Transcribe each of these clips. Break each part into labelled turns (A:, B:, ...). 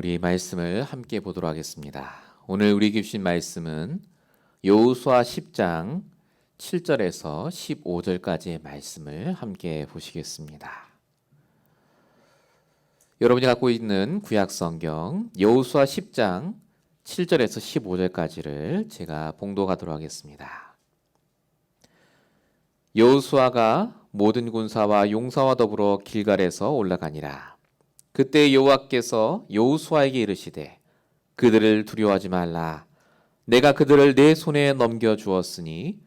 A: 우리 말씀을 함께 보도록 하겠습니다. 오늘 우리 주신 말씀은 여호수아 10장 7절에서 15절까지의 말씀을 함께 보시겠습니다. 여러분이 갖고 있는 구약 성경 여호수아 10장 7절에서 15절까지를 제가 봉독하도록 하겠습니다. 여호수아가 모든 군사와 용사와 더불어 길갈에서 올라가니라. 그때 여호와께서 여호수아에게 이르시되 그들을 두려워하지 말라. 내가 그들을 내 손에 넘겨 주었으니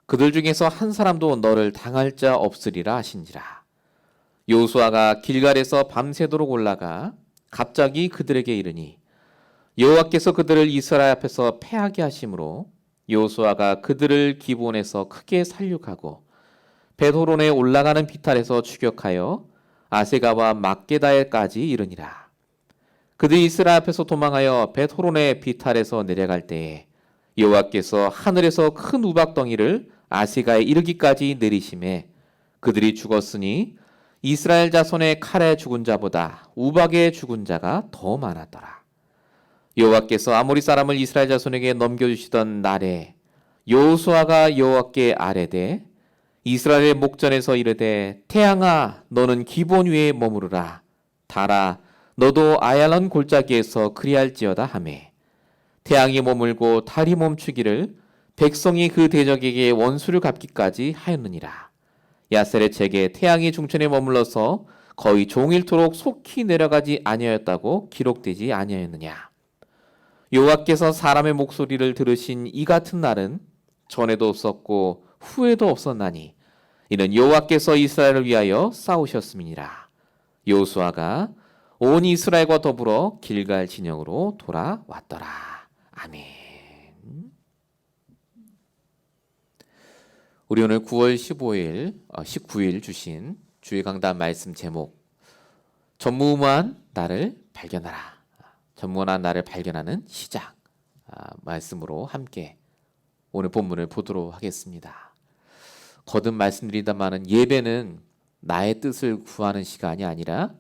A: 그들 중에서 한 사람도 너를 당할 자 없으리라 하신지라. 여호수아가 길갈에서 밤새도록 올라가 갑자기 그들에게 이르니 여호와께서 그들을 이스라엘 앞에서 패하게 하심으로 여호수아가 그들을 기브온에서 크게 살육하고 벳호론에 올라가는 비탈에서 추격하여 아세가와 막게다에까지 이르니라. 그들이 이스라엘 앞에서 도망하여 벳호론의 비탈에서 내려갈 때에 여호와께서 하늘에서 큰 우박덩이를 아세가에 이르기까지 내리심에 그들이 죽었으니 이스라엘 자손의 칼에 죽은 자보다 우박에 죽은 자가 더 많았더라. 여호와께서 아모리 사람을 이스라엘 자손에게 넘겨주시던 날에 여호수아가 여호와께 아뢰되 이스라엘의 목전에서 이르되 태양아 너는 기본 위에 머무르라. 달아 너도 아얄론 골짜기에서 그리할지어다 하매 태양이 머물고 달이 멈추기를 백성이 그 대적에게 원수를 갚기까지 하였느니라. 야셀의 책에 태양이 중천에 머물러서 거의 종일토록 속히 내려가지 아니하였다고 기록되지 아니하였느냐. 여호와께서 사람의 목소리를 들으신 이 같은 날은 전에도 없었고 후에도 없었나니 이는 여호와께서 이스라엘을 위하여 싸우셨음이니라. 여호수아가 온 이스라엘과 더불어 길갈 진영으로 돌아왔더라. 아멘. 우리 오늘 9월 19일 주신 주일 강단 말씀 제목 전무후무한 나를 발견하라. 전무후무한 나를 발견하는 시작 말씀으로 함께 오늘 본문을 보도록 하겠습니다. 거듭 말씀드린다마는 예배는 나의 뜻을 구하는 시간이 아니라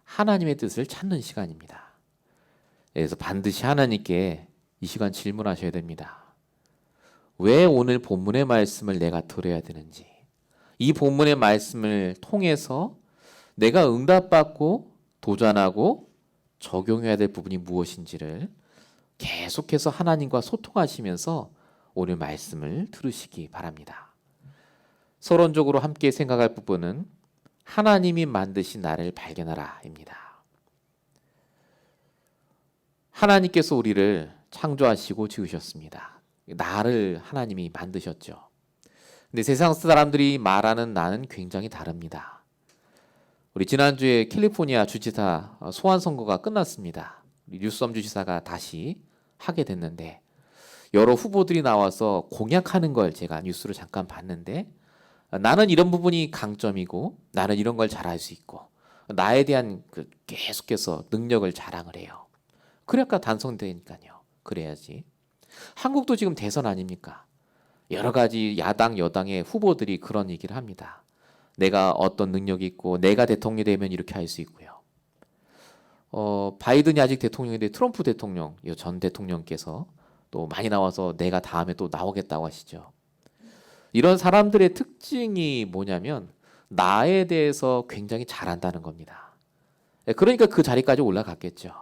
A: 하나님의 뜻을 찾는 시간입니다. 그래서 반드시 하나님께 이 시간 질문하셔야 됩니다. 왜 오늘 본문의 말씀을 내가 들어야 되는지, 이 본문의 말씀을 통해서 내가 응답받고 도전하고 적용해야 될 부분이 무엇인지를 계속해서 하나님과 소통하시면서 오늘 말씀을 들으시기 바랍니다. 서론적으로 함께 생각할 부분은 하나님이 만드신 나를 발견하라입니다. 하나님께서 우리를 창조하시고 지으셨습니다. 나를 하나님이 만드셨죠. 근데 세상 사람들이 말하는 나는 굉장히 다릅니다. 우리 지난주에 캘리포니아 주지사 소환 선거가 끝났습니다. 뉴섬 주지사가 다시 하게 됐는데 여러 후보들이 나와서 공약하는 걸 제가 뉴스로 잠깐 봤는데 나는 이런 부분이 강점이고 나는 이런 걸 잘할 수 있고 나에 대한 계속해서 능력을 자랑을 해요. 그러니까 당선되니까요. 그래야지. 한국도 지금 대선 아닙니까? 여러 가지 야당 여당의 후보들이 그런 얘기를 합니다. 내가 어떤 능력이 있고 내가 대통령이 되면 이렇게 할 수 있고요. 바이든이 아직 대통령인데 트럼프 대통령, 전 대통령께서 또 많이 나와서 내가 다음에 또 나오겠다고 하시죠. 이런 사람들의 특징이 뭐냐면 나에 대해서 굉장히 잘한다는 겁니다. 그러니까 그 자리까지 올라갔겠죠.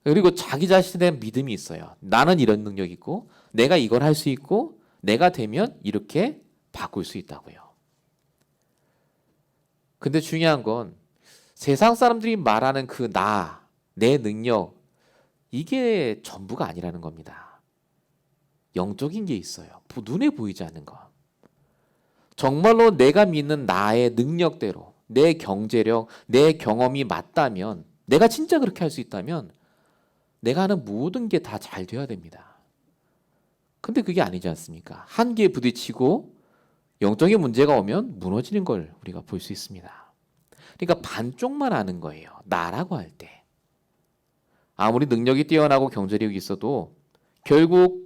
A: 그리고 자기 자신에 대한 믿음이 있어요. 나는 이런 능력이 있고 내가 이걸 할 수 있고 내가 되면 이렇게 바꿀 수 있다고요. 근데 중요한 건 세상 사람들이 말하는 그 나, 내 능력 이게 전부가 아니라는 겁니다. 영적인 게 있어요. 눈에 보이지 않는 거. 정말로 내가 믿는 나의 능력대로 내 경제력, 내 경험이 맞다면 내가 진짜 그렇게 할 수 있다면 내가 하는 모든 게 다 잘 돼야 됩니다. 근데 그게 아니지 않습니까? 한계에 부딪히고 영적인 문제가 오면 무너지는 걸 우리가 볼 수 있습니다. 그러니까 반쪽만 아는 거예요. 나라고 할 때. 아무리 능력이 뛰어나고 경제력이 있어도 결국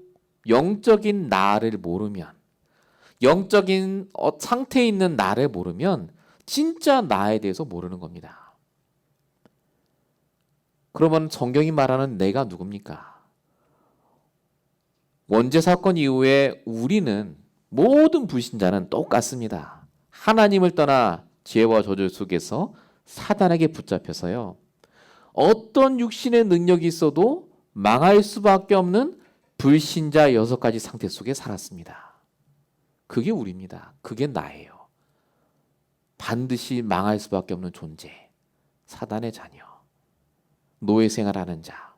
A: 영적인 나를 모르면 영적인 상태에 있는 나를 모르면 진짜 나에 대해서 모르는 겁니다. 그러면 성경이 말하는 내가 누굽니까? 원죄 사건 이후에 우리는 모든 불신자는 똑같습니다. 하나님을 떠나 죄와 저주 속에서 사단에게 붙잡혀서요. 어떤 육신의 능력이 있어도 망할 수밖에 없는 불신자 6가지 상태 속에 살았습니다. 그게 우리입니다. 그게 나예요. 반드시 망할 수밖에 없는 존재. 사단의 자녀. 노예 생활하는 자.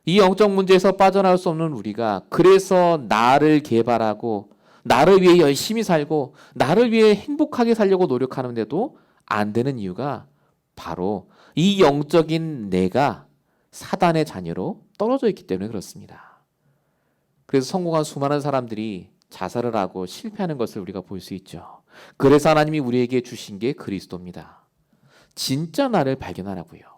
A: 이 영적 문제에서 빠져나올 수 없는 우리가 그래서 나를 개발하고 나를 위해 열심히 살고 나를 위해 행복하게 살려고 노력하는데도 안 되는 이유가 바로 이 영적인 내가 사단의 자녀로 떨어져 있기 때문에 그렇습니다. 그래서 성공한 수많은 사람들이 자살을 하고 실패하는 것을 우리가 볼 수 있죠. 그래서 하나님이 우리에게 주신 게 그리스도입니다. 진짜 나를 발견하라고요.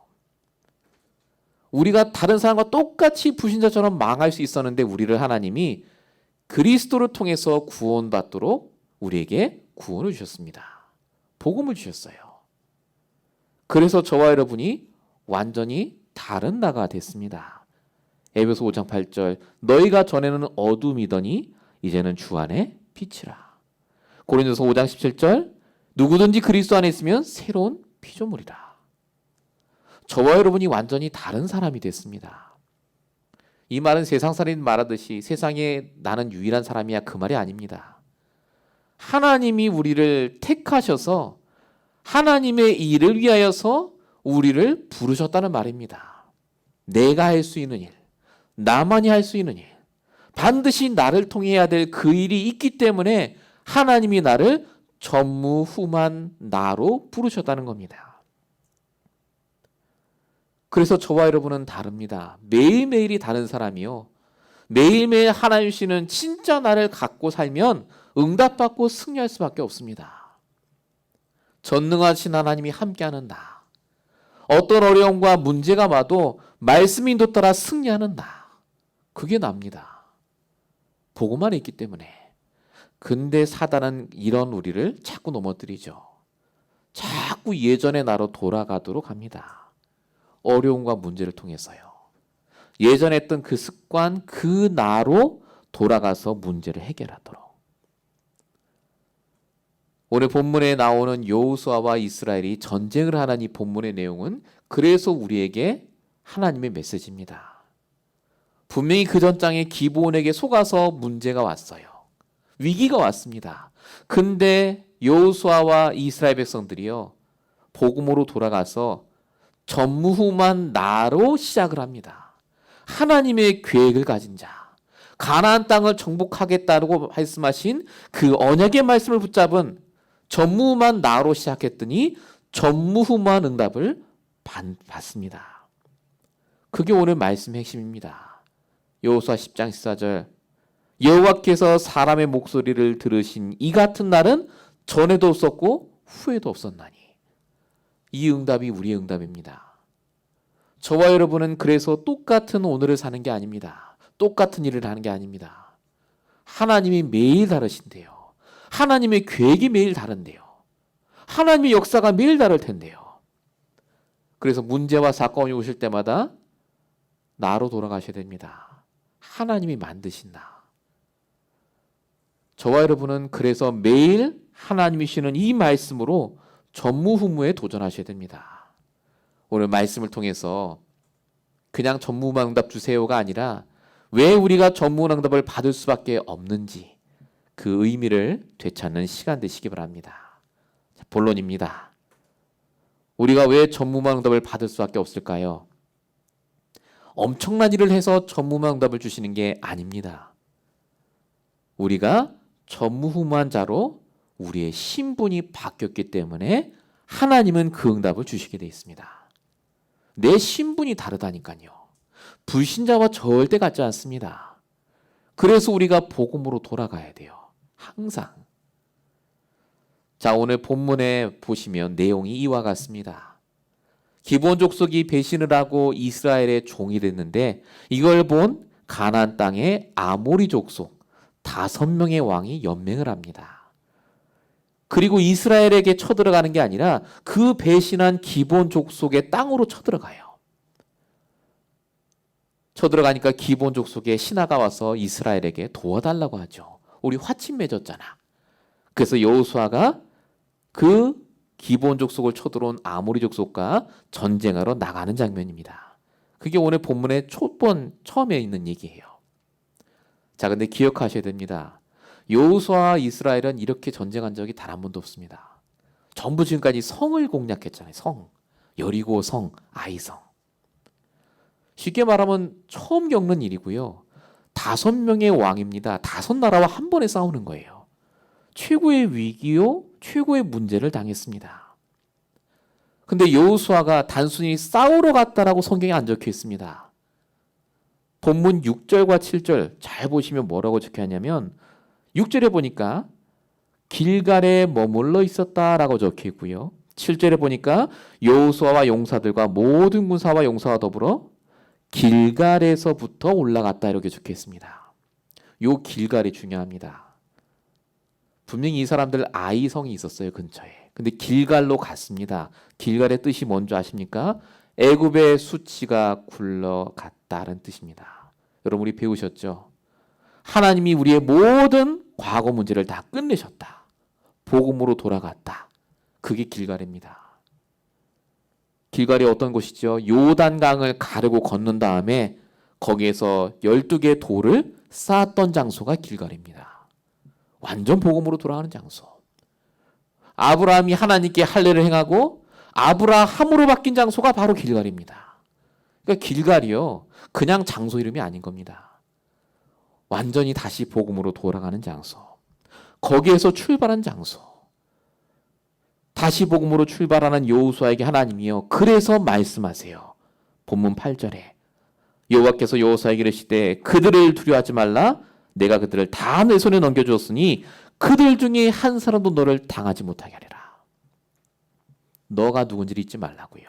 A: 우리가 다른 사람과 똑같이 불신자처럼 망할 수 있었는데 우리를 하나님이 그리스도를 통해서 구원받도록 우리에게 구원을 주셨습니다. 복음을 주셨어요. 그래서 저와 여러분이 완전히 다른 나가 됐습니다. 에베소 5장 8절 너희가 전에는 어둠이더니 이제는 주 안에 빛이라. 고린도서 5장 17절 누구든지 그리스도 안에 있으면 새로운 피조물이라. 저와 여러분이 완전히 다른 사람이 됐습니다. 이 말은 세상 사람이 말하듯이 세상에 나는 유일한 사람이야 그 말이 아닙니다. 하나님이 우리를 택하셔서 하나님의 일을 위하여서 우리를 부르셨다는 말입니다. 내가 할 수 있는 일, 나만이 할 수 있는 일, 반드시 나를 통해 해야 될 그 일이 있기 때문에 하나님이 나를 전무후무한 나로 부르셨다는 겁니다. 그래서 저와 여러분은 다릅니다. 매일매일이 다른 사람이요. 매일매일 하나님 씨는 진짜 나를 갖고 살면 응답받고 승리할 수밖에 없습니다. 전능하신 하나님이 함께하는 나. 어떤 어려움과 문제가 와도 말씀 인도 따라 승리하는 나. 그게 납니다. 보고만 있기 때문에. 근데 사단은 이런 우리를 자꾸 넘어뜨리죠. 자꾸 예전의 나로 돌아가도록 합니다. 어려움과 문제를 통해서요. 예전에 했던 그 습관, 그 나로 돌아가서 문제를 해결하도록. 오늘 본문에 나오는 여호수아와 이스라엘이 전쟁을 하는 이 본문의 내용은 그래서 우리에게 하나님의 메시지입니다. 분명히 그 전장에 기브온에게 속아서 문제가 왔어요. 위기가 왔습니다. 근데 여호수아와 이스라엘 백성들이요. 복음으로 돌아가서 전무후무한 나로 시작을 합니다. 하나님의 계획을 가진 자, 가나안 땅을 정복하겠다고 말씀하신 그 언약의 말씀을 붙잡은 전무후무한 나로 시작했더니 전무후무한 응답을 받습니다. 그게 오늘 말씀의 핵심입니다. 여호수아 10장 14절 여호와께서 사람의 목소리를 들으신 이 같은 날은 전에도 없었고 후에도 없었나니. 이 응답이 우리의 응답입니다. 저와 여러분은 그래서 똑같은 오늘을 사는 게 아닙니다. 똑같은 일을 하는 게 아닙니다. 하나님이 매일 다르신데요. 하나님의 계획이 매일 다른데요. 하나님의 역사가 매일 다를 텐데요. 그래서 문제와 사건이 오실 때마다 나로 돌아가셔야 됩니다. 하나님이 만드신 나. 저와 여러분은 그래서 매일 하나님이 주시는 이 말씀으로 전무후무에 도전하셔야 됩니다. 오늘 말씀을 통해서 그냥 전무후무한 응답 주세요가 아니라 왜 우리가 전무후무한 응답을 받을 수밖에 없는지 그 의미를 되찾는 시간 되시기 바랍니다. 자, 본론입니다. 우리가 왜 전무후무한 응답을 받을 수밖에 없을까요? 엄청난 일을 해서 전무후무한 응답을 주시는 게 아닙니다. 우리가 전무후무한 자로 우리의 신분이 바뀌었기 때문에 하나님은 그 응답을 주시게 되어 있습니다. 내 신분이 다르다니까요. 불신자와 절대 같지 않습니다. 그래서 우리가 복음으로 돌아가야 돼요. 항상. 자, 오늘 본문에 보시면 내용이 이와 같습니다. 기브온 족속이 배신을 하고 이스라엘의 종이 됐는데 이걸 본 가나안 땅의 아모리 족속 5명의 왕이 연맹을 합니다. 그리고 이스라엘에게 쳐들어가는 게 아니라 그 배신한 기브온 족속의 땅으로 쳐들어가요. 쳐들어가니까 기브온 족속의 신하가 와서 이스라엘에게 도와달라고 하죠. 우리 화친 맺었잖아. 그래서 여호수아가 그 기브온 족속을 쳐들어온 아모리 족속과 전쟁하러 나가는 장면입니다. 그게 오늘 본문의 처음에 있는 얘기예요. 자, 근데 기억하셔야 됩니다. 여호수아와 이스라엘은 이렇게 전쟁한 적이 단 한 번도 없습니다. 전부 지금까지 성을 공략했잖아요. 성. 여리고 성, 아이성. 쉽게 말하면 처음 겪는 일이고요. 5명의 왕입니다. 5나라와 한 번에 싸우는 거예요. 최고의 위기요, 최고의 문제를 당했습니다. 근데 여호수아가 단순히 싸우러 갔다라고 성경에 안 적혀 있습니다. 본문 6절과 7절 잘 보시면 뭐라고 적혀 있냐면 6절에 보니까 길갈에 머물러 있었다라고 적혀 있고요. 7절에 보니까 여호수아와 용사들과 모든 군사와 용사와 더불어 길갈에서부터 올라갔다 이렇게 적혀 있습니다. 요 길갈이 중요합니다. 분명히 이 사람들 아이성이 있었어요, 근처에. 근데 길갈로 갔습니다. 길갈의 뜻이 뭔지 아십니까? 애굽의 수치가 굴러갔다는 뜻입니다. 여러분 우리 배우셨죠? 하나님이 우리의 모든 과거 문제를 다 끝내셨다. 복음으로 돌아갔다. 그게 길갈입니다. 길갈이 어떤 곳이죠? 요단강을 가르고 건넌 다음에 거기에서 12개의 돌을 쌓았던 장소가 길갈입니다. 완전 복음으로 돌아가는 장소. 아브라함이 하나님께 할례를 행하고 아브라함으로 바뀐 장소가 바로 길갈입니다. 그러니까 길갈이요, 그냥 장소 이름이 아닌 겁니다. 완전히 다시 복음으로 돌아가는 장소. 거기에서 출발한 장소. 다시 복음으로 출발하는 여호수아에게 하나님이요, 그래서 말씀하세요. 본문 8절에 여호와께서 여호수아에게 이르시되 그들을 두려워하지 말라. 내가 그들을 다 내 손에 넘겨주었으니 그들 중에 한 사람도 너를 당하지 못하게 하리라. 너가 누군지를 잊지 말라고요.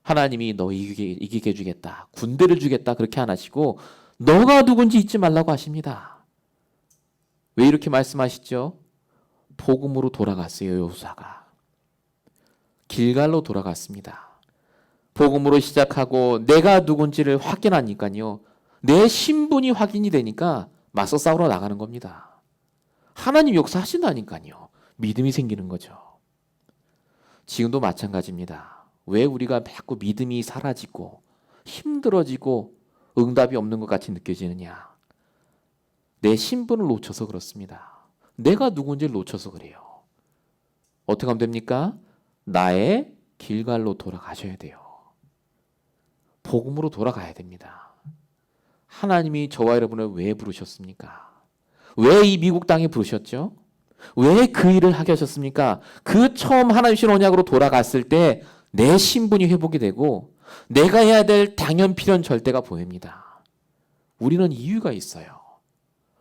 A: 하나님이 너 이기게 해주겠다, 군대를 주겠다 그렇게 안 하시고 너가 누군지 잊지 말라고 하십니다. 왜 이렇게 말씀하시죠? 복음으로 돌아갔어요. 여호수아가 길갈로 돌아갔습니다. 복음으로 시작하고 내가 누군지를 확인하니까요, 내 신분이 확인이 되니까 맞서 싸우러 나가는 겁니다. 하나님 역사하신다니까요. 믿음이 생기는 거죠. 지금도 마찬가지입니다. 왜 우리가 자꾸 믿음이 사라지고 힘들어지고 응답이 없는 것 같이 느껴지느냐? 내 신분을 놓쳐서 그렇습니다. 내가 누군지를 놓쳐서 그래요. 어떻게 하면 됩니까? 나의 길갈로 돌아가셔야 돼요. 복음으로 돌아가야 됩니다. 하나님이 저와 여러분을 왜 부르셨습니까? 왜 이 미국 땅에 부르셨죠? 왜 그 일을 하게 하셨습니까? 그 처음 하나님 신 언약으로 돌아갔을 때 내 신분이 회복이 되고 내가 해야 될 당연 필연 절대가 보입니다. 우리는 이유가 있어요.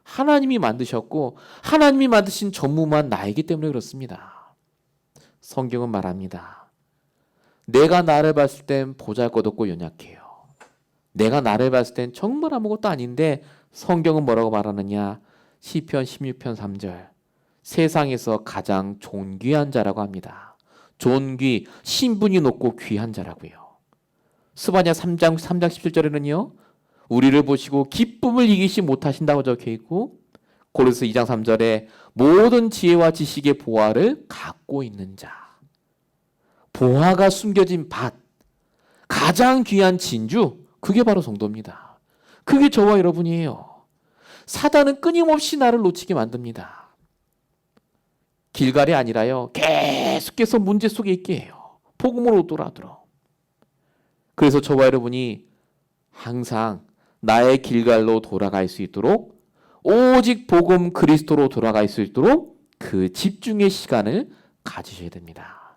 A: 하나님이 만드셨고 하나님이 만드신 전무만 나이기 때문에 그렇습니다. 성경은 말합니다. 내가 나를 봤을 땐 보잘것없고 연약해요. 내가 나를 봤을 땐 정말 아무것도 아닌데 성경은 뭐라고 말하느냐? 시편 16편 3절. 세상에서 가장 존귀한 자라고 합니다. 존귀, 신분이 높고 귀한 자라고요. 스바냐 3장 17절에는요. 우리를 보시고 기쁨을 이기시 못하신다고 적혀 있고 고린도서 2장 3절에 모든 지혜와 지식의 보화를 갖고 있는 자. 보화가 숨겨진 밭, 가장 귀한 진주, 그게 바로 성도입니다. 그게 저와 여러분이에요. 사단은 끊임없이 나를 놓치게 만듭니다. 길갈이 아니라요, 계속해서 문제 속에 있게 해요. 복음으로 돌아들어. 그래서 저와 여러분이 항상 나의 길갈로 돌아갈 수 있도록, 오직 복음 그리스도로 돌아갈 수 있도록 그 집중의 시간을 가지셔야 됩니다.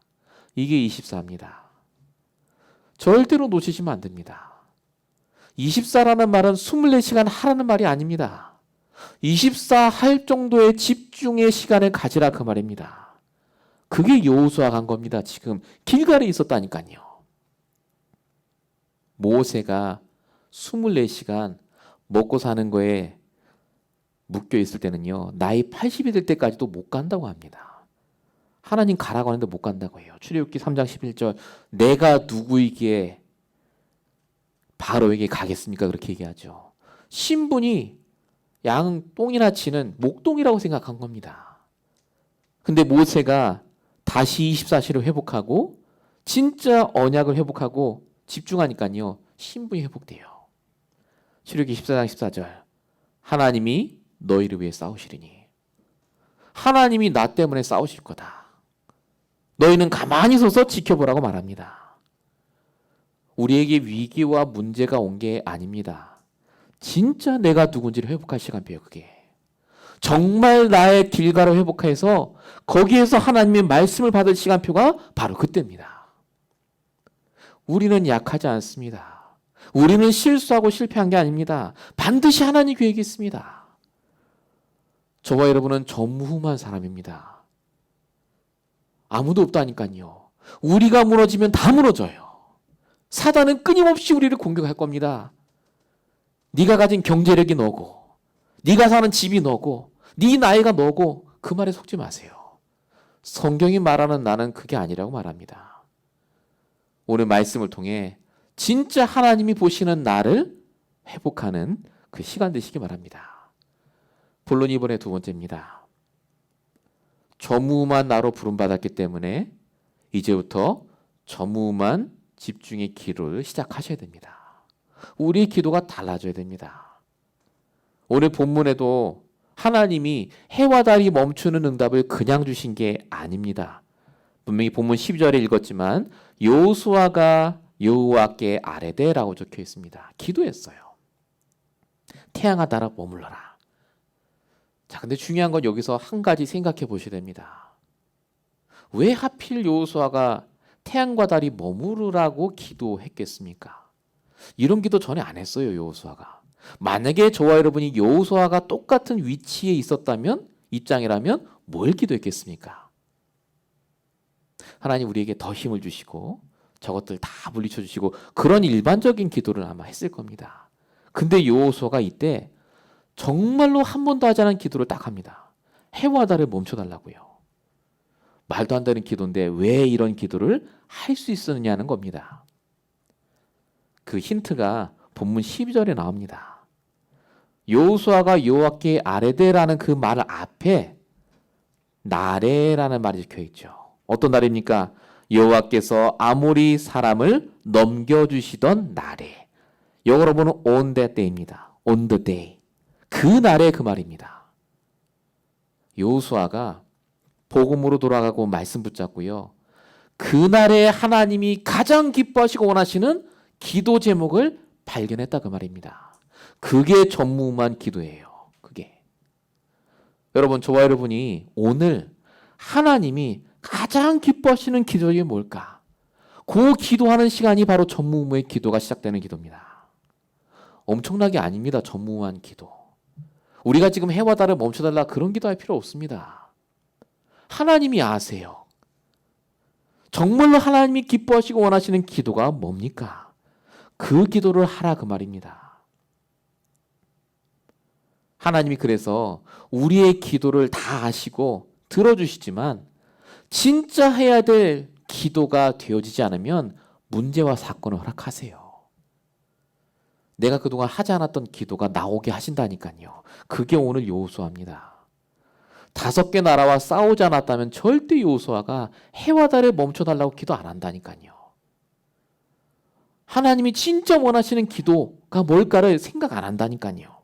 A: 이게 24입니다. 절대로 놓치시면 안 됩니다. 24라는 말은 24시간 하라는 말이 아닙니다. 24 할 정도의 집중의 시간을 가지라 그 말입니다. 그게 여호수아가 한 겁니다. 지금 길갈에 있었다니까요. 모세가 24시간 먹고 사는 거에 묶여 있을 때는요, 나이 80이 될 때까지도 못 간다고 합니다. 하나님 가라고 하는데 못 간다고 해요. 출애굽기 3장 11절 내가 누구이기에 바로에게 가겠습니까? 그렇게 얘기하죠. 신분이 양 똥이나 치는 목동이라고 생각한 겁니다. 근데 모세가 다시 24시를 회복하고 진짜 언약을 회복하고 집중하니까요. 신분이 회복돼요. 출애굽기 14장 14절. 하나님이 너희를 위해 싸우시리니. 하나님이 나 때문에 싸우실 거다. 너희는 가만히 서서 지켜보라고 말합니다. 우리에게 위기와 문제가 온 게 아닙니다. 진짜 내가 누군지를 회복할 시간표예요, 그게. 정말 나의 길가를 회복해서 거기에서 하나님의 말씀을 받을 시간표가 바로 그때입니다. 우리는 약하지 않습니다. 우리는 실수하고 실패한 게 아닙니다. 반드시 하나님 계획이 있습니다. 저와 여러분은 전무후무한 사람입니다. 아무도 없다니까요. 우리가 무너지면 다 무너져요. 사단은 끊임없이 우리를 공격할 겁니다. 네가 가진 경제력이 너고, 네가 사는 집이 너고, 네 나이가 너고, 그 말에 속지 마세요. 성경이 말하는 나는 그게 아니라고 말합니다. 오늘 말씀을 통해 진짜 하나님이 보시는 나를 회복하는 그 시간 되시기 바랍니다. 본론 이번에 두 번째입니다. 전무후무한 나로 부름받았기 때문에 이제부터 전무후무한 집중의 기도를 시작하셔야 됩니다. 우리의 기도가 달라져야 됩니다. 오늘 본문에도 하나님이 해와 달이 멈추는 응답을 그냥 주신 게 아닙니다. 분명히 본문 12절에 읽었지만 여호수아가 여호와께 아뢰되라고 적혀 있습니다. 기도했어요. 태양아 달아 머물러라. 자, 근데 중요한 건 여기서 한 가지 생각해 보셔야 됩니다. 왜 하필 여호수아가 태양과 달이 머무르라고 기도했겠습니까? 이런 기도 전에 안 했어요, 여호수아가. 만약에 저와 여러분이 여호수아가 똑같은 위치에 있었다면, 입장이라면 뭘 기도했겠습니까? 하나님 우리에게 더 힘을 주시고 저것들 다 물리쳐 주시고 그런 일반적인 기도를 아마 했을 겁니다. 근데 여호수아가 이때 정말로 한 번도 하지 않은 기도를 딱 합니다. 해와 달을 멈춰달라고요. 말도 안 되는 기도인데 왜 이런 기도를 할 수 있었느냐는 겁니다. 그 힌트가 본문 12절에 나옵니다. 여호수아가 여호와께 아뢰되라는 그 말 앞에 나레라는 말이 적혀 있죠. 어떤 날입니까? 여호와께서 아모리 사람을 넘겨주시던 날에. 영어로 보면 on that day입니다. on the day. 그 날에 그 말입니다. 여호수아가 복음으로 돌아가고 말씀 붙잡고요. 그날에 하나님이 가장 기뻐하시고 원하시는 기도 제목을 발견했다 그 말입니다. 그게 전무후무한 기도예요. 그게. 여러분, 저와 여러분이 오늘 하나님이 가장 기뻐하시는 기도가 뭘까? 그 기도하는 시간이 바로 전무후무의 기도가 시작되는 기도입니다. 엄청나게 아닙니다. 전무후무한 기도. 우리가 지금 해와 달을 멈춰달라 그런 기도할 필요 없습니다. 하나님이 아세요. 정말로 하나님이 기뻐하시고 원하시는 기도가 뭡니까? 그 기도를 하라 그 말입니다. 하나님이 그래서 우리의 기도를 다 아시고 들어주시지만 진짜 해야 될 기도가 되어지지 않으면 문제와 사건을 허락하세요. 내가 그동안 하지 않았던 기도가 나오게 하신다니까요. 그게 오늘 여호수아입니다. 5개 나라와 싸우지 않았다면 절대 여호수아가 해와 달에 멈춰달라고 기도 안 한다니까요. 하나님이 진짜 원하시는 기도가 뭘까를 생각 안 한다니까요.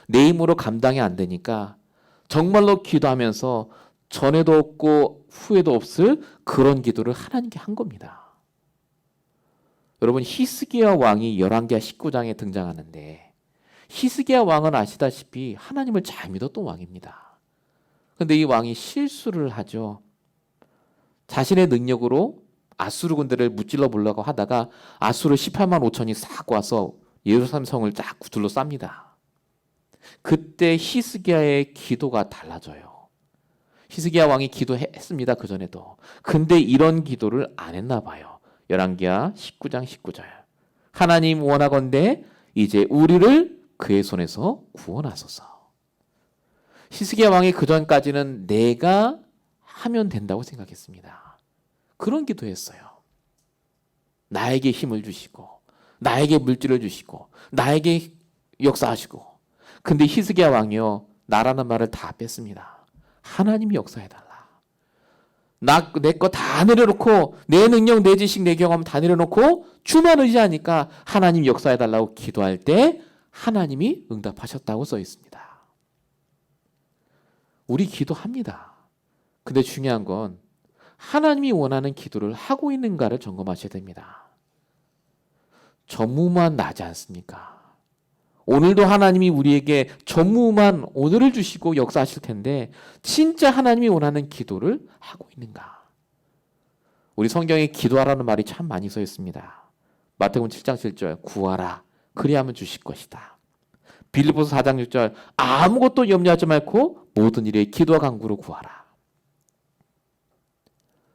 A: 내 힘으로 감당이 안 되니까 정말로 기도하면서 전에도 없고 후에도 없을 그런 기도를 하나님께 한 겁니다. 여러분, 히스기야 왕이 11개 19장에 등장하는데 히스기야 왕은 아시다시피 하나님을 잘 믿었던 왕입니다. 그런데 이 왕이 실수를 하죠. 자신의 능력으로 아수르 군대를 무찔러 보려고 하다가 아수르 18만 5천이 싹 와서 예루살렘 성을 쫙 둘러쌉니다. 그때 히스기야의 기도가 달라져요. 히스기야 왕이 기도했습니다. 그전에도. 근데 이런 기도를 안 했나 봐요. 열왕기하 19장 19절. 하나님 원하건대 이제 우리를 그의 손에서 구원하소서. 히스기야 왕이 그전까지는 내가 하면 된다고 생각했습니다. 그런 기도했어요. 나에게 힘을 주시고 나에게 물질을 주시고 나에게 역사하시고, 근데 히스기야 왕이요, 나라는 말을 다 뺐습니다. 하나님이 역사해달라. 내 거 다 내려놓고, 내 능력, 내 지식, 내 경험 다 내려놓고 주만 의지하니까 하나님 역사해달라고 기도할 때 하나님이 응답하셨다고 써 있습니다. 우리 기도합니다. 근데 중요한 건 하나님이 원하는 기도를 하고 있는가를 점검하셔야 됩니다. 전무만 나지 않습니까? 오늘도 하나님이 우리에게 전무만 오늘을 주시고 역사하실 텐데 진짜 하나님이 원하는 기도를 하고 있는가? 우리 성경에 기도하라는 말이 참 많이 써 있습니다. 마태복음 7장 7절 구하라 그리하면 주실 것이다. 빌립보서 4장 6절 아무것도 염려하지 말고 모든 일에 기도와 간구로 구하라.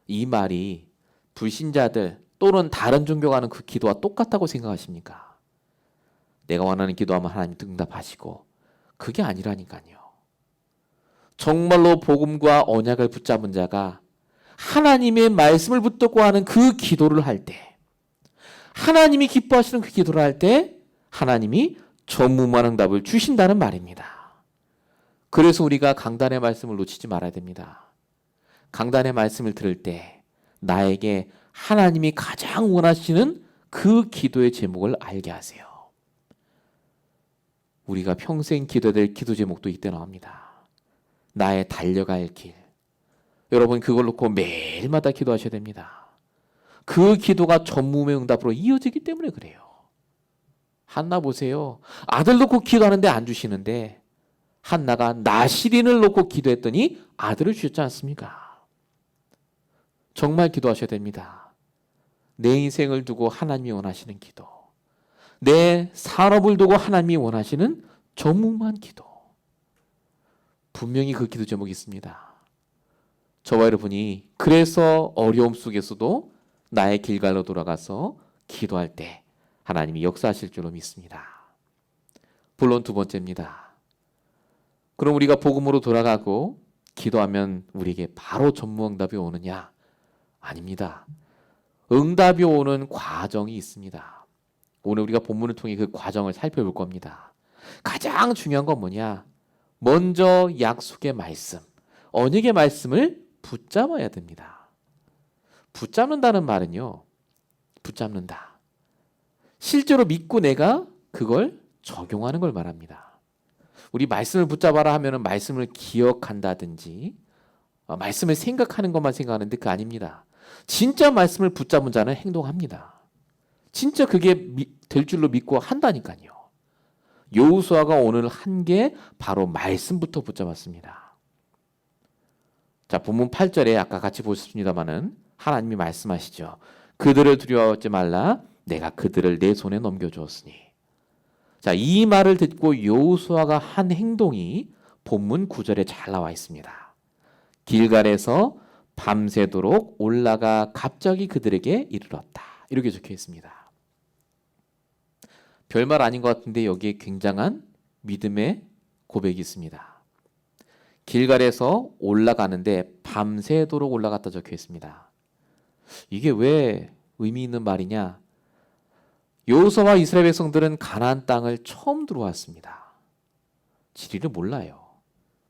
A: 이 말이 불신자들 또는 다른 종교가 하는 그 기도와 똑같다고 생각하십니까? 내가 원하는 기도하면 하나님 응답하시고, 그게 아니라니까요. 정말로 복음과 언약을 붙잡은 자가 하나님의 말씀을 붙들고 하는 그 기도를 할 때, 하나님이 기뻐하시는 그 기도를 할 때 하나님이 전무한 응답을 주신다는 말입니다. 그래서 우리가 강단의 말씀을 놓치지 말아야 됩니다. 강단의 말씀을 들을 때 나에게 하나님이 가장 원하시는 그 기도의 제목을 알게 하세요. 우리가 평생 기도해야 될 기도 제목도 이때 나옵니다. 나의 달려갈 길. 여러분 그걸 놓고 매일마다 기도하셔야 됩니다. 그 기도가 전무의 응답으로 이어지기 때문에 그래요. 한나 보세요. 아들 놓고 기도하는데 안 주시는데 한나가 나시린을 놓고 기도했더니 아들을 주셨지 않습니까? 정말 기도하셔야 됩니다. 내 인생을 두고 하나님이 원하시는 기도, 내 산업을 두고 하나님이 원하시는 전무한 기도. 분명히 그 기도 제목이 있습니다. 저와 여러분이 그래서 어려움 속에서도 나의 길갈로 돌아가서 기도할 때 하나님이 역사하실 줄로 믿습니다. 본론 두 번째입니다. 그럼 우리가 복음으로 돌아가고 기도하면 우리에게 바로 전무응답이 오느냐? 아닙니다. 응답이 오는 과정이 있습니다. 오늘 우리가 본문을 통해 그 과정을 살펴볼 겁니다. 가장 중요한 건 뭐냐? 먼저 약속의 말씀, 언약의 말씀을 붙잡아야 됩니다. 붙잡는다는 말은요, 붙잡는다. 실제로 믿고 내가 그걸 적용하는 걸 말합니다. 우리 말씀을 붙잡아라 하면은 말씀을 기억한다든지 말씀을 생각하는 것만 생각하는데 그거 아닙니다. 진짜 말씀을 붙잡은 자는 행동합니다. 진짜 그게 될 줄로 믿고 한다니까요. 여호수아가 오늘 한 게 바로 말씀부터 붙잡았습니다. 자, 본문 8절에 아까 같이 보셨습니다마는 하나님이 말씀하시죠. 그들을 두려워하지 말라. 내가 그들을 내 손에 넘겨주었으니. 자, 이 말을 듣고 여호수아가 한 행동이 본문 9절에 잘 나와 있습니다. 길갈에서 밤새도록 올라가 갑자기 그들에게 이르렀다. 이렇게 적혀 있습니다. 별말 아닌 것 같은데 여기에 굉장한 믿음의 고백이 있습니다. 길갈에서 올라가는데 밤새도록 올라갔다 적혀 있습니다. 이게 왜 의미 있는 말이냐? 여호수아와 이스라엘 백성들은 가나안 땅을 처음 들어왔습니다. 지리를 몰라요.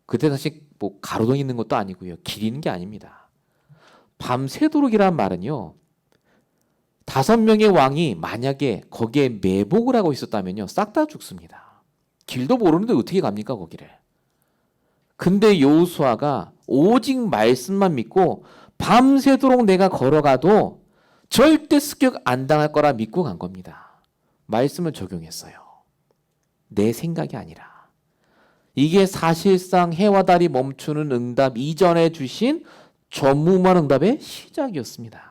A: 그때 사실 뭐 가로등이 있는 것도 아니고요. 길이 있는 게 아닙니다. 밤새도록이란 말은요, 5명의 왕이 만약에 거기에 매복을 하고 있었다면요, 싹 다 죽습니다. 길도 모르는데 어떻게 갑니까 거기를? 근데 여호수아가 오직 말씀만 믿고 밤새도록 내가 걸어가도 절대 습격 안 당할 거라 믿고 간 겁니다. 말씀을 적용했어요. 내 생각이 아니라. 이게 사실상 해와 달이 멈추는 응답 이전에 주신 전무한 응답의 시작이었습니다.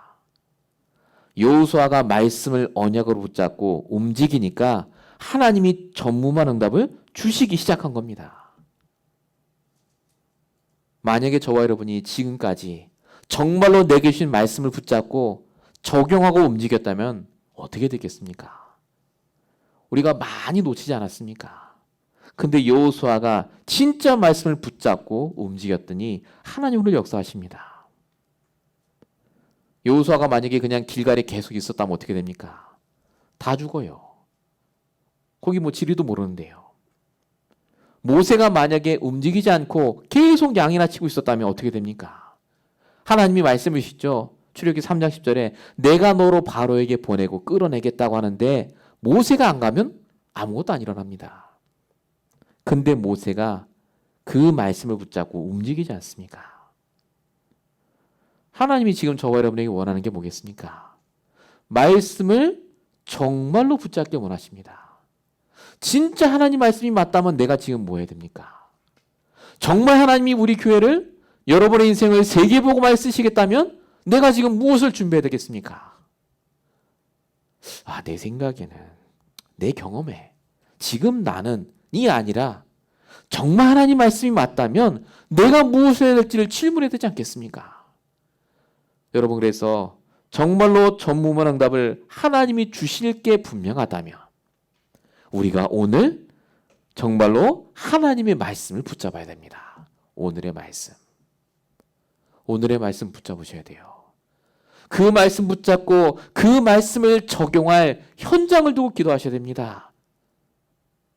A: 여호수아가 말씀을 언약으로 붙잡고 움직이니까 하나님이 전무한 응답을 주시기 시작한 겁니다. 만약에 저와 여러분이 지금까지 정말로 내게 주신 말씀을 붙잡고 적용하고 움직였다면 어떻게 되겠습니까? 우리가 많이 놓치지 않았습니까? 근데 여호수아가 진짜 말씀을 붙잡고 움직였더니 하나님 오늘 역사하십니다. 여호수아가 만약에 그냥 길갈에 계속 있었다면 어떻게 됩니까? 다 죽어요. 거기 뭐 지리도 모르는데요. 모세가 만약에 움직이지 않고 계속 양이나 치고 있었다면 어떻게 됩니까? 하나님이 말씀해 주시죠. 출애굽기 3장 10절에 내가 너로 바로에게 보내고 끌어내겠다고 하는데 모세가 안 가면 아무것도 안 일어납니다. 근데 모세가 그 말씀을 붙잡고 움직이지 않습니까? 하나님이 지금 저와 여러분에게 원하는 게 뭐겠습니까? 말씀을 정말로 붙잡게 원하십니다. 진짜 하나님 말씀이 맞다면 내가 지금 뭐 해야 됩니까? 정말 하나님이 우리 교회를 여러분의 인생을 세계복음화에 쓰시겠다면 내가 지금 무엇을 준비해야 되겠습니까? 내 생각에는 내 경험에 지금 나는이 아니라 정말 하나님 말씀이 맞다면 내가 무엇을 해야 될지를 질문해야 되지 않겠습니까? 여러분 그래서 정말로 전무후무한 응답을 하나님이 주실 게 분명하다면 우리가 오늘 정말로 하나님의 말씀을 붙잡아야 됩니다. 오늘의 말씀 붙잡으셔야 돼요. 그 말씀 붙잡고 그 말씀을 적용할 현장을 두고 기도하셔야 됩니다.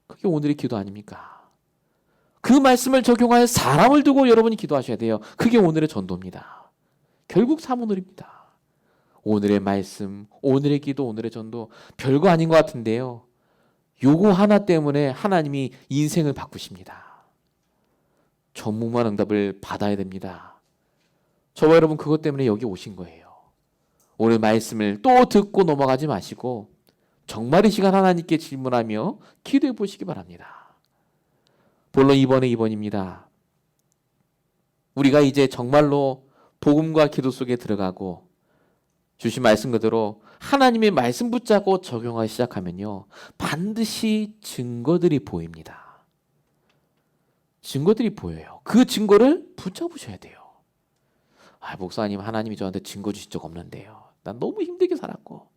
A: 그게 오늘의 기도 아닙니까? 그 말씀을 적용할 사람을 두고 여러분이 기도하셔야 돼요. 그게 오늘의 전도입니다. 결국 사모놀입니다. 오늘의 말씀, 오늘의 기도, 오늘의 전도 별거 아닌 것 같은데요. 요거 하나 때문에 하나님이 인생을 바꾸십니다. 전무후무한 응답을 받아야 됩니다. 저와 여러분 그것 때문에 여기 오신 거예요. 오늘 말씀을 또 듣고 넘어가지 마시고 정말 이 시간 하나님께 질문하며 기도해 보시기 바랍니다. 본론 2번입니다. 우리가 이제 정말로 복음과 기도 속에 들어가고 주신 말씀 그대로 하나님의 말씀 붙잡고 적용하기 시작하면요. 반드시 증거들이 보입니다. 증거들이 보여요. 그 증거를 붙잡으셔야 돼요. 목사님 하나님이 저한테 증거 주신 적 없는데요. 난 너무 힘들게 살았고.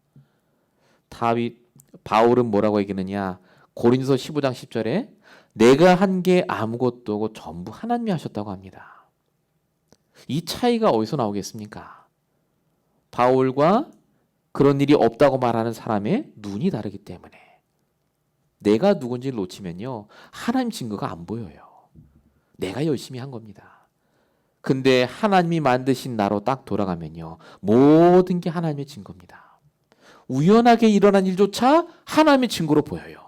A: 바울은 뭐라고 얘기하느냐. 고린도서 15장 10절에 내가 한 게 아무것도 없고 전부 하나님이 하셨다고 합니다. 이 차이가 어디서 나오겠습니까? 바울과 그런 일이 없다고 말하는 사람의 눈이 다르기 때문에 내가 누군지를 놓치면요. 하나님 증거가 안 보여요. 내가 열심히 한 겁니다. 근데 하나님이 만드신 나로 딱 돌아가면요. 모든 게 하나님의 증거입니다. 우연하게 일어난 일조차 하나님의 증거로 보여요.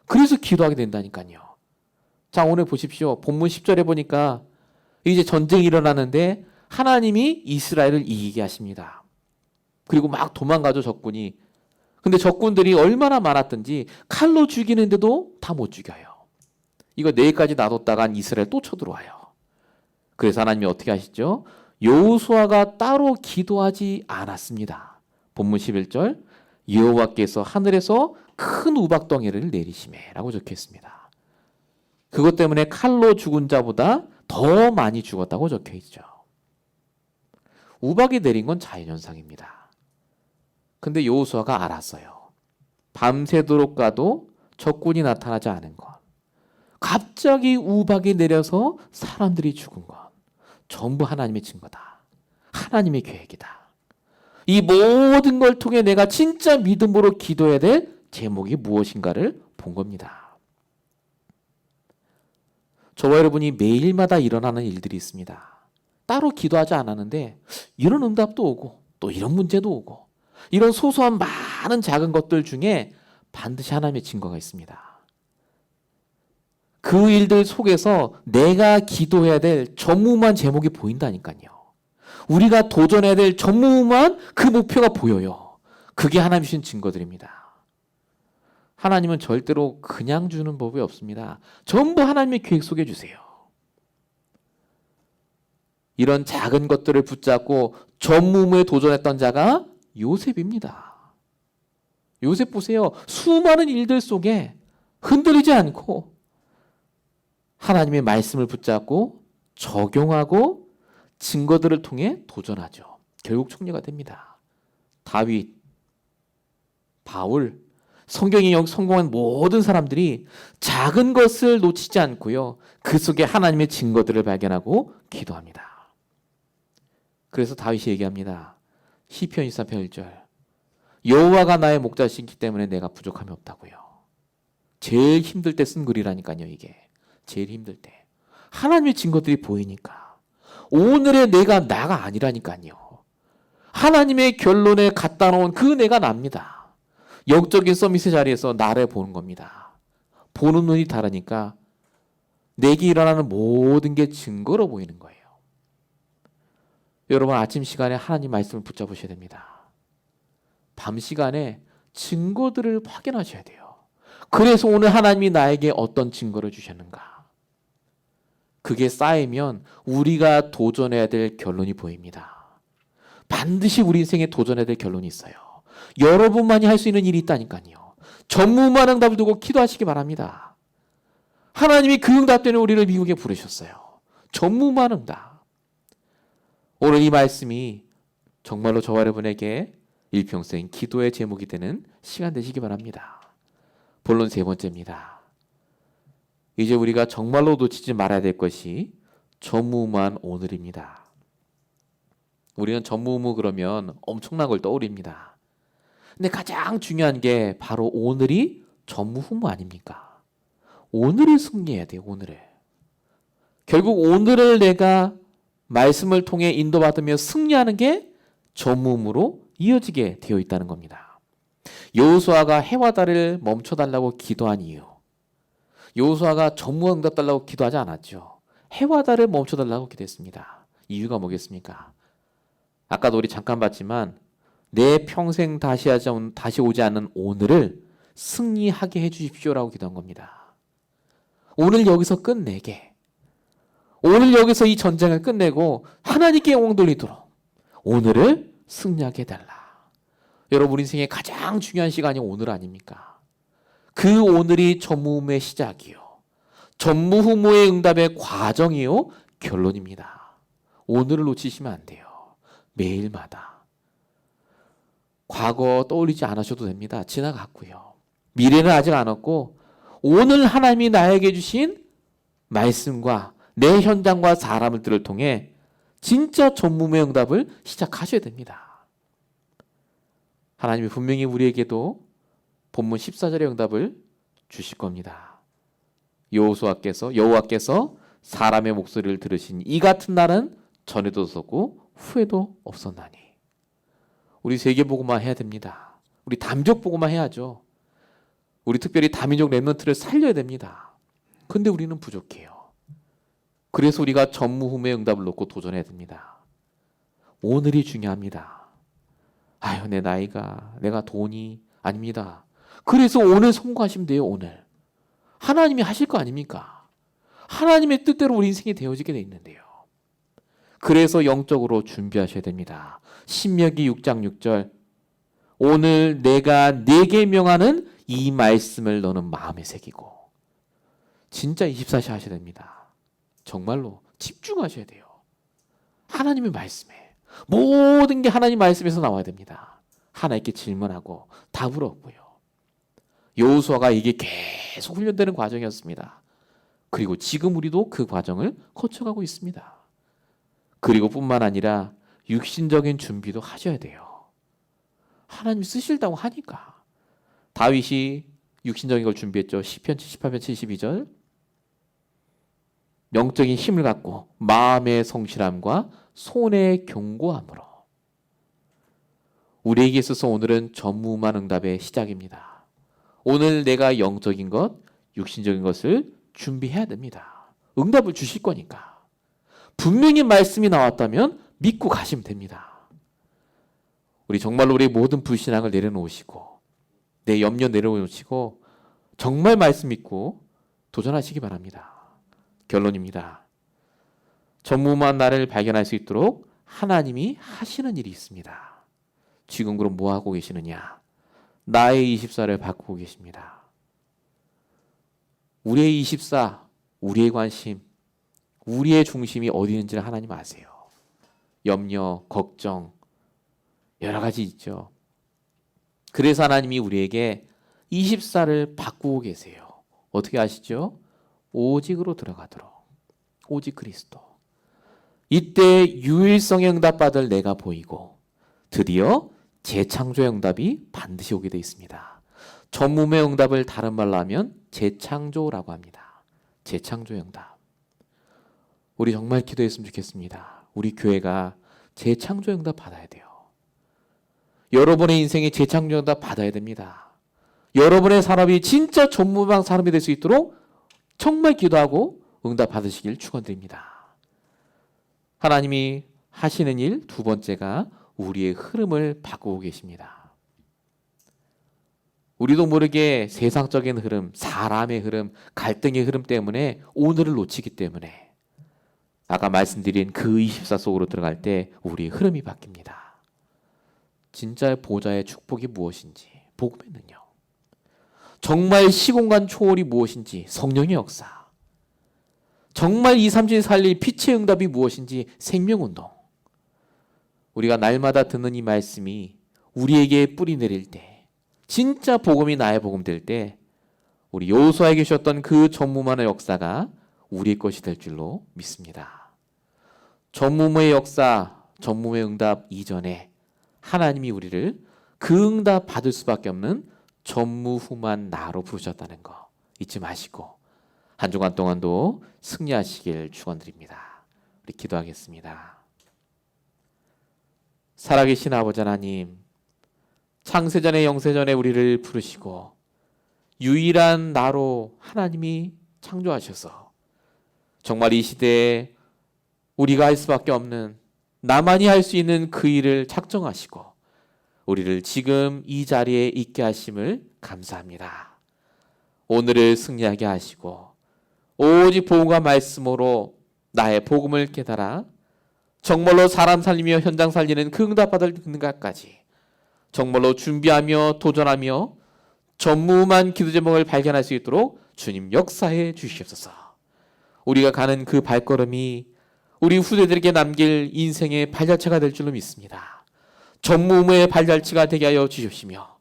A: 그래서 기도하게 된다니까요. 자, 오늘 보십시오. 본문 10절에 보니까 이제 전쟁이 일어나는데 하나님이 이스라엘을 이기게 하십니다. 그리고 막 도망가죠, 적군이. 근데 적군들이 얼마나 많았든지 칼로 죽이는데도 다 못 죽여요. 이거 내일까지 놔뒀다간 이스라엘 또 쳐들어와요. 그래서 하나님이 어떻게 하시죠? 여호수아가 따로 기도하지 않았습니다. 본문 11절 여호와께서 하늘에서 큰 우박덩이를 내리시매 라고 적혀 있습니다. 그것 때문에 칼로 죽은 자보다 더 많이 죽었다고 적혀 있죠. 우박이 내린 건 자연현상입니다. 근데 여호수아가 알았어요. 밤새도록 가도 적군이 나타나지 않은 것. 갑자기 우박이 내려서 사람들이 죽은 것. 전부 하나님의 증거다. 하나님의 계획이다. 이 모든 걸 통해 내가 진짜 믿음으로 기도해야 될 제목이 무엇인가를 본 겁니다. 저와 여러분이 매일마다 일어나는 일들이 있습니다. 따로 기도하지 않았는데 이런 응답도 오고 또 이런 문제도 오고 이런 소소한 많은 작은 것들 중에 반드시 하나님의 증거가 있습니다. 그 일들 속에서 내가 기도해야 될 전무후무한 제목이 보인다니까요. 우리가 도전해야 될 전무후무한 그 목표가 보여요. 그게 하나님 주신 증거들입니다. 하나님은 절대로 그냥 주는 법이 없습니다. 전부 하나님의 계획 속에 주세요. 이런 작은 것들을 붙잡고 전무후무에 도전했던 자가 요셉입니다. 요셉 보세요. 수많은 일들 속에 흔들리지 않고 하나님의 말씀을 붙잡고 적용하고 증거들을 통해 도전하죠. 결국 총리가 됩니다. 다윗, 바울, 성경에 성공한 모든 사람들이 작은 것을 놓치지 않고요. 그 속에 하나님의 증거들을 발견하고 기도합니다. 그래서 다윗이 얘기합니다. 시편 23편 1절 여호와가 나의 목자시기 때문에 내가 부족함이 없다고요. 제일 힘들 때 쓴 글이라니까요. 이게 제일 힘들 때 하나님의 증거들이 보이니까 오늘의 내가 나가 아니라니까요. 하나님의 결론에 갖다 놓은 그 내가 납니다. 영적인 서밋의 자리에서 나를 보는 겁니다. 보는 눈이 다르니까 내게 일어나는 모든 게 증거로 보이는 거예요. 여러분 아침 시간에 하나님 말씀을 붙잡으셔야 됩니다. 밤 시간에 증거들을 확인하셔야 돼요. 그래서 오늘 하나님이 나에게 어떤 증거를 주셨는가? 그게 쌓이면 우리가 도전해야 될 결론이 보입니다. 반드시 우리 인생에 도전해야 될 결론이 있어요. 여러분만이 할 수 있는 일이 있다니까요. 전무후무한 응답을 두고 기도하시기 바랍니다. 하나님이 그 응답 때문에 우리를 미국에 부르셨어요. 전무후무한 응답. 오늘 이 말씀이 정말로 저와 여러분에게 일평생 기도의 제목이 되는 시간 되시기 바랍니다. 본론 세 번째입니다. 이제 우리가 정말로 놓치지 말아야 될 것이 전무후무한 오늘입니다. 우리는 전무후무 그러면 엄청난 걸 떠올립니다. 근데 가장 중요한 게 바로 오늘이 전무후무 아닙니까? 오늘을 승리해야 돼요. 오늘을. 결국 오늘을 내가 말씀을 통해 인도받으며 승리하는 게 전무후무로 이어지게 되어 있다는 겁니다. 여호수아가 해와 달을 멈춰달라고 기도한 이유. 여호수아가 전무후무 응답 달라고 기도하지 않았죠. 해와 달을 멈춰달라고 기도했습니다. 이유가 뭐겠습니까? 아까도 우리 잠깐 봤지만 내 평생 다시 오지 않는 오늘을 승리하게 해주십시오라고 기도한 겁니다. 오늘 여기서 끝내게. 오늘 여기서 이 전쟁을 끝내고 하나님께 영광 돌리도록 오늘을 승리하게 해달라. 여러분 우리 인생의 가장 중요한 시간이 오늘 아닙니까? 그 오늘이 전무후무의 시작이요. 전무후무의 응답의 과정이요. 결론입니다. 오늘을 놓치시면 안 돼요. 매일마다. 과거 떠올리지 않으셔도 됩니다. 지나갔고요. 미래는 아직 안 왔고 오늘 하나님이 나에게 주신 말씀과 내 현장과 사람들을 통해 진짜 전무후무의 응답을 시작하셔야 됩니다. 하나님이 분명히 우리에게도 본문 14절의 응답을 주실 겁니다. 여호와께서 사람의 목소리를 들으신 이 같은 날은 전에도 없었고 후에도 없었나니. 우리 세계보고만 해야 됩니다. 우리 다민족보고만 해야죠. 우리 특별히 다민족 렘넌트를 살려야 됩니다. 근데 우리는 부족해요. 그래서 우리가 전무후무의 응답을 놓고 도전해야 됩니다. 오늘이 중요합니다. 아유 내 나이가 내가 돈이 아닙니다. 그래서 오늘 성공하시면 돼요. 오늘 하나님이 하실 거 아닙니까? 하나님의 뜻대로 우리 인생이 되어지게 돼 있는데요. 그래서 영적으로 준비하셔야 됩니다. 신명기 6장 6절 오늘 내가 네게 명하는 이 말씀을 너는 마음에 새기고 진짜 24시 하셔야 됩니다. 정말로 집중하셔야 돼요. 하나님의 말씀에 모든 게 하나님 말씀에서 나와야 됩니다. 하나님께 질문하고 답을 얻고요. 여호수아가 이게 계속 훈련되는 과정이었습니다. 그리고 지금 우리도 그 과정을 거쳐가고 있습니다. 그리고 뿐만 아니라 육신적인 준비도 하셔야 돼요. 하나님 쓰실다고 하니까. 다윗이 육신적인 걸 준비했죠. 시편 78편 72절 영적인 힘을 갖고 마음의 성실함과 손의 견고함으로. 우리에게 있어서 오늘은 전무후무한 응답의 시작입니다. 오늘 내가 영적인 것, 육신적인 것을 준비해야 됩니다. 응답을 주실 거니까. 분명히 말씀이 나왔다면 믿고 가시면 됩니다. 우리 정말로 우리 모든 불신앙을 내려놓으시고 내 염려 내려놓으시고 정말 말씀 믿고 도전하시기 바랍니다. 결론입니다. 전무후무한 나를 발견할 수 있도록 하나님이 하시는 일이 있습니다. 지금 그럼 뭐 하고 계시느냐? 나의 24를 바꾸고 계십니다. 우리의 24, 우리의 관심, 우리의 중심이 어디 있는지를 하나님 아세요. 염려, 걱정 여러 가지 있죠. 그래서 하나님이 우리에게 24를 바꾸고 계세요. 어떻게 아시죠? 오직으로 들어가도록. 오직 그리스도. 이때 유일성의 응답받을 내가 보이고 드디어 재창조의 응답이 반드시 오게 되어 있습니다. 전무의 응답을 다른 말로 하면 재창조라고 합니다. 재창조의 응답. 우리 정말 기도했으면 좋겠습니다. 우리 교회가 재창조의 응답 받아야 돼요. 여러분의 인생에 재창조의 응답 받아야 됩니다. 여러분의 사람이 진짜 전무방 사람이 될 수 있도록 정말 기도하고 응답 받으시길 축원드립니다. 하나님이 하시는 일 두 번째가 우리의 흐름을 바꾸고 계십니다. 우리도 모르게 세상적인 흐름, 사람의 흐름, 갈등의 흐름 때문에 오늘을 놓치기 때문에 아까 말씀드린 그 24 속으로 들어갈 때 우리의 흐름이 바뀝니다. 진짜의 보좌의 축복이 무엇인지, 복음에는요. 정말 시공간 초월이 무엇인지, 성령의 역사. 정말 2, 3주 살릴 빛의 응답이 무엇인지, 생명운동. 우리가 날마다 듣는 이 말씀이 우리에게 뿌리 내릴 때, 진짜 복음이 나의 복음 될 때 우리 여호수아에 계셨던 그 전무만의 역사가 우리의 것이 될 줄로 믿습니다. 전무의 역사, 전무의 응답 이전에 하나님이 우리를 그 응답 받을 수밖에 없는 전무후만 나로 부르셨다는 거 잊지 마시고 한 주간 동안도 승리하시길 축원드립니다. 우리 기도하겠습니다. 살아계신 아버지 하나님, 창세전에 영세전에 우리를 부르시고 유일한 나로 하나님이 창조하셔서 정말 이 시대에 우리가 할 수밖에 없는 나만이 할 수 있는 그 일을 작정하시고 우리를 지금 이 자리에 있게 하심을 감사합니다. 오늘을 승리하게 하시고 오직 복음과 말씀으로 나의 복음을 깨달아 정말로 사람 살리며 현장 살리는 그 응답받을 능력까지 정말로 준비하며 도전하며 전무한 기도 제목을 발견할 수 있도록 주님 역사해 주시옵소서. 우리가 가는 그 발걸음이 우리 후대들에게 남길 인생의 발자취가 될 줄로 믿습니다. 전무의 발자취가 되게 하여 주시옵시며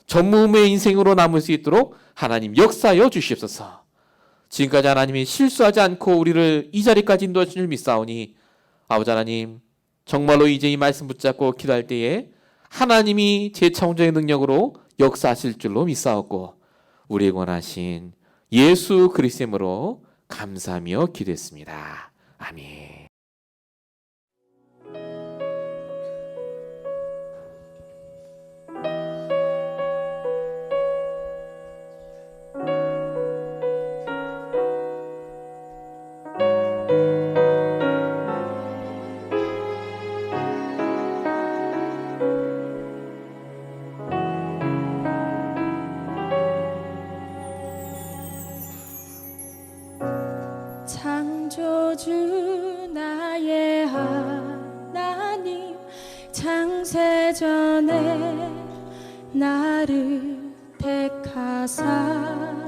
A: 전무의 인생으로 남을 수 있도록 하나님 역사하여 주시옵소서. 지금까지 하나님이 실수하지 않고 우리를 이 자리까지 인도하신 줄 믿사오니 아버지 하나님 정말로 이제 이 말씀 붙잡고 기도할 때에 하나님이 재창조의 능력으로 역사하실 줄로 믿사오고 우리에게 원하신 예수 그리스도의 이름으로 감사하며 기도했습니다. 아멘.
B: 창조주 나의 하나님 창세전에 나를 택하사